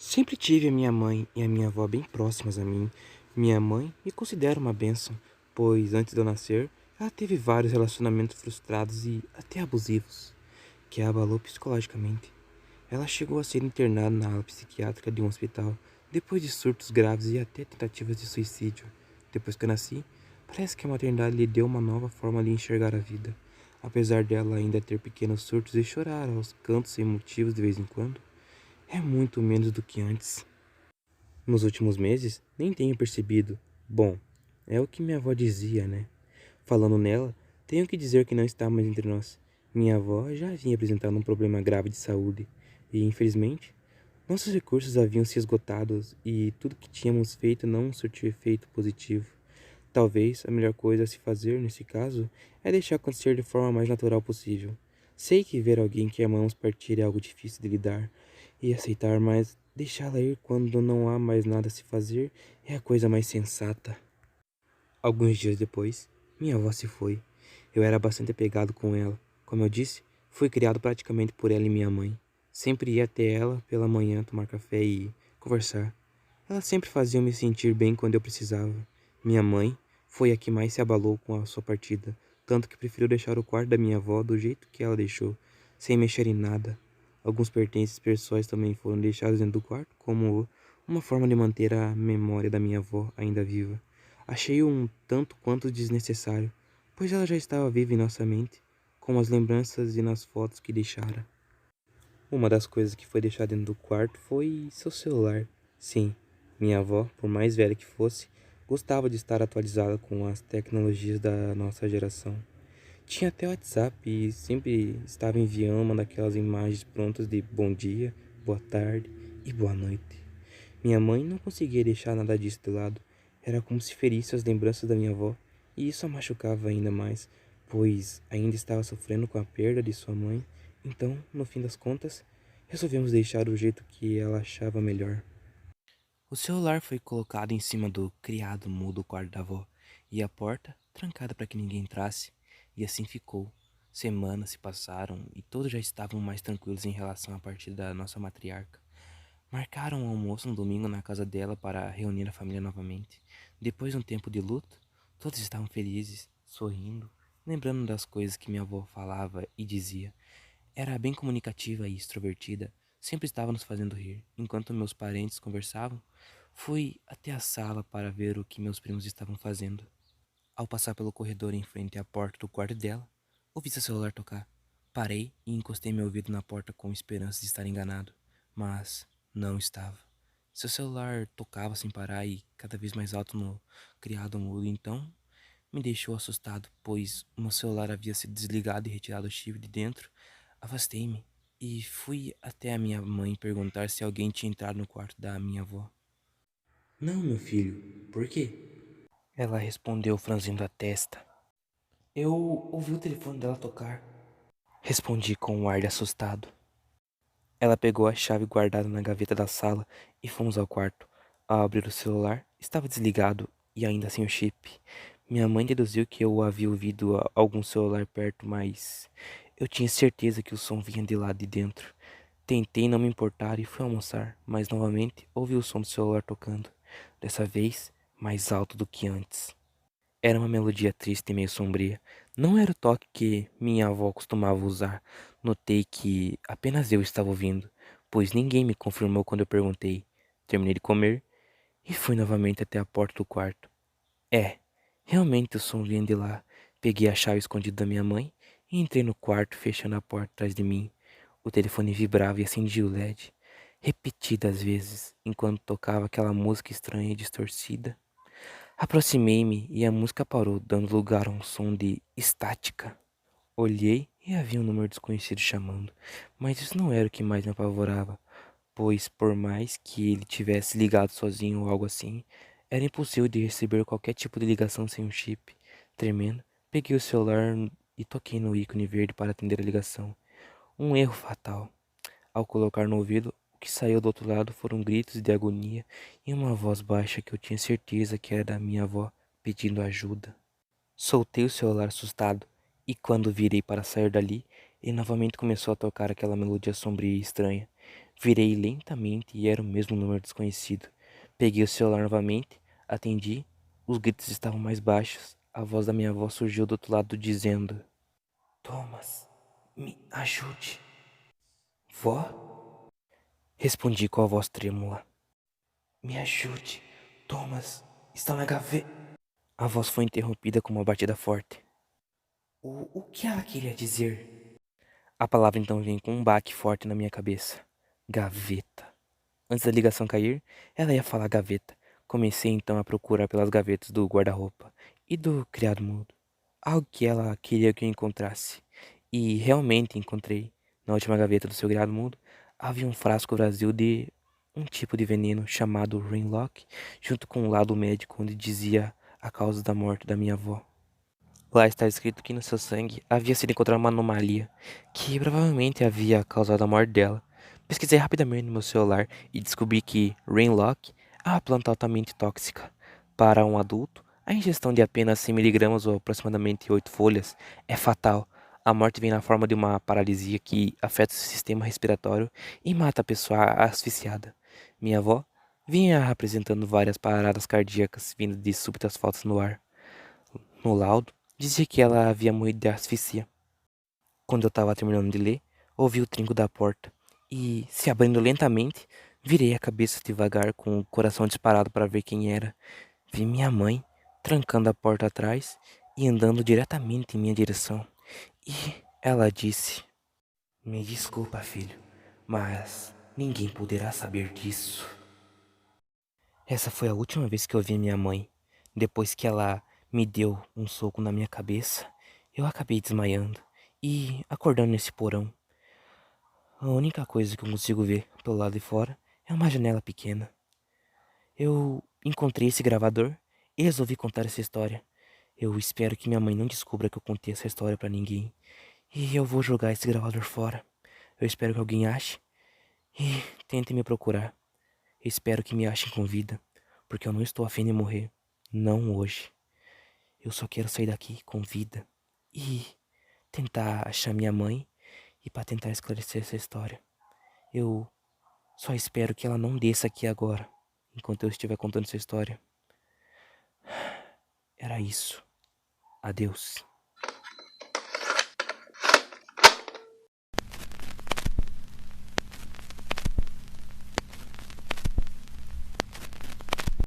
Sempre tive a minha mãe e a minha avó bem próximas a mim. Minha mãe me considera uma bênção, pois antes de eu nascer, ela teve vários relacionamentos frustrados e até abusivos, que a abalou psicologicamente. Ela chegou a ser internada na ala psiquiátrica de um hospital, depois de surtos graves e até tentativas de suicídio. Depois que eu nasci, parece que a maternidade lhe deu uma nova forma de enxergar a vida. Apesar dela ainda ter pequenos surtos e chorar aos cantos sem motivos de vez em quando, é muito menos do que antes. Nos últimos meses, nem tenho percebido. Bom, é o que minha avó dizia, né? Falando nela, tenho que dizer que não está mais entre nós. Minha avó já vinha apresentando um problema grave de saúde e, infelizmente, nossos recursos haviam se esgotado e tudo que tínhamos feito não surtiu efeito positivo. Talvez a melhor coisa a se fazer nesse caso é deixar acontecer de forma mais natural possível. Sei que ver alguém que amamos partir é algo difícil de lidar e aceitar, mas deixá-la ir quando não há mais nada a se fazer é a coisa mais sensata. Alguns dias depois, minha avó se foi. Eu era bastante apegado com ela. Como eu disse, fui criado praticamente por ela e minha mãe. Sempre ia até ela pela manhã tomar café e conversar. Ela sempre fazia eu me sentir bem quando eu precisava. Minha mãe foi a que mais se abalou com a sua partida, tanto que preferiu deixar o quarto da minha avó do jeito que ela deixou, sem mexer em nada. Alguns pertences pessoais também foram deixados dentro do quarto, como uma forma de manter a memória da minha avó ainda viva. Achei-o um tanto quanto desnecessário, pois ela já estava viva em nossa mente, como as lembranças e nas fotos que deixara. Uma das coisas que foi deixada dentro do quarto foi seu celular. Sim, minha avó, por mais velha que fosse, gostava de estar atualizada com as tecnologias da nossa geração. Tinha até WhatsApp e sempre estava enviando uma daquelas imagens prontas de bom dia, boa tarde e boa noite. Minha mãe não conseguia deixar nada disso de lado. Era como se ferisse as lembranças da minha avó, e isso a machucava ainda mais, pois ainda estava sofrendo com a perda de sua mãe. Então, no fim das contas, resolvemos deixar do jeito que ela achava melhor. O celular foi colocado em cima do criado mudo do quarto da avó, e a porta trancada para que ninguém entrasse, e assim ficou. Semanas se passaram e todos já estavam mais tranquilos em relação à partida da nossa matriarca. Marcaram um almoço no domingo na casa dela para reunir a família novamente. Depois de um tempo de luto, todos estavam felizes, sorrindo, lembrando das coisas que minha avó falava e dizia. Era bem comunicativa e extrovertida, sempre estava nos fazendo rir. Enquanto meus parentes conversavam, fui até a sala para ver o que meus primos estavam fazendo. Ao passar pelo corredor em frente à porta do quarto dela, ouvi seu celular tocar. Parei e encostei meu ouvido na porta com esperança de estar enganado, mas não estava. Seu celular tocava sem parar e cada vez mais alto no criado mudo, então me deixou assustado, pois o meu celular havia sido desligado e retirado o chip de dentro. Afastei-me e fui até a minha mãe perguntar se alguém tinha entrado no quarto da minha avó. Não, meu filho, por quê? Ela respondeu franzindo a testa. Eu ouvi o telefone dela tocar. Respondi com um ar de assustado. Ela pegou a chave guardada na gaveta da sala e fomos ao quarto. Ao abrir o celular, estava desligado e ainda sem o chip. Minha mãe deduziu que eu havia ouvido algum celular perto, mas eu tinha certeza que o som vinha de lá de dentro. Tentei não me importar e fui almoçar, mas novamente ouvi o som do celular tocando, dessa vez mais alto do que antes. Era uma melodia triste e meio sombria. Não era o toque que minha avó costumava usar. Notei que apenas eu estava ouvindo, pois ninguém me confirmou quando eu perguntei. Terminei de comer e fui novamente até a porta do quarto. É, realmente o som vinha de lá. Peguei a chave escondida da minha mãe e entrei no quarto, fechando a porta atrás de mim. O telefone vibrava e acendia o LED, repetidas vezes, enquanto tocava aquela música estranha e distorcida. Aproximei-me e a música parou, dando lugar a um som de estática. Olhei e havia um número desconhecido chamando, mas isso não era o que mais me apavorava, pois por mais que ele tivesse ligado sozinho ou algo assim, era impossível de receber qualquer tipo de ligação sem um chip. Tremendo, peguei o celular e toquei no ícone verde para atender a ligação. Um erro fatal. Ao colocar no ouvido, o que saiu do outro lado foram gritos de agonia e uma voz baixa que eu tinha certeza que era da minha avó pedindo ajuda. Soltei o celular assustado e quando virei para sair dali, ele novamente começou a tocar aquela melodia sombria e estranha. Virei lentamente e era o mesmo número desconhecido. Peguei o celular novamente, atendi. Os gritos estavam mais baixos. A voz da minha avó surgiu do outro lado dizendo: Thomas, me ajude. Vó? Respondi com a voz trêmula. Me ajude. Thomas, está na gaveta. A voz foi interrompida com uma batida forte. O que ela queria dizer? A palavra então veio com um baque forte na minha cabeça. Gaveta. Antes da ligação cair, ela ia falar gaveta. Comecei então a procurar pelas gavetas do guarda-roupa e do criado-mudo. Algo que ela queria que eu encontrasse. E realmente encontrei. Na última gaveta do seu criado-mudo havia um frasco vazio de um tipo de veneno chamado Rainlock, junto com um laudo médico onde dizia a causa da morte da minha avó. Lá está escrito que no seu sangue havia sido encontrada uma anomalia que provavelmente havia causado a morte dela. Pesquisei rapidamente no meu celular e descobri que Rainlock é uma planta altamente tóxica. Para um adulto, a ingestão de apenas 100 miligramas ou aproximadamente 8 folhas é fatal. A morte vem na forma de uma paralisia que afeta o sistema respiratório e mata a pessoa asfixiada. Minha avó vinha apresentando várias paradas cardíacas vindo de súbitas faltas no ar. No laudo, dizia que ela havia morrido de asfixia. Quando eu estava terminando de ler, ouvi o trinco da porta e, se abrindo lentamente, virei a cabeça devagar com o coração disparado para ver quem era. Vi minha mãe trancando a porta atrás e andando diretamente em minha direção. E ela disse: Me desculpa, filho, mas ninguém poderá saber disso. Essa foi a última vez que eu vi minha mãe. Depois que ela me deu um soco na minha cabeça, eu acabei desmaiando e acordando nesse porão. A única coisa que eu consigo ver pelo lado de fora é uma janela pequena. Eu encontrei esse gravador e resolvi contar essa história. Eu espero que minha mãe não descubra que eu contei essa história pra ninguém. E eu vou jogar esse gravador fora. Eu espero que alguém ache e tente me procurar. Eu espero que me achem com vida, porque eu não estou afim de morrer. Não hoje. Eu só quero sair daqui com vida e tentar achar minha mãe e para tentar esclarecer essa história. Eu só espero que ela não desça aqui agora, enquanto eu estiver contando essa história. Era isso. Adeus.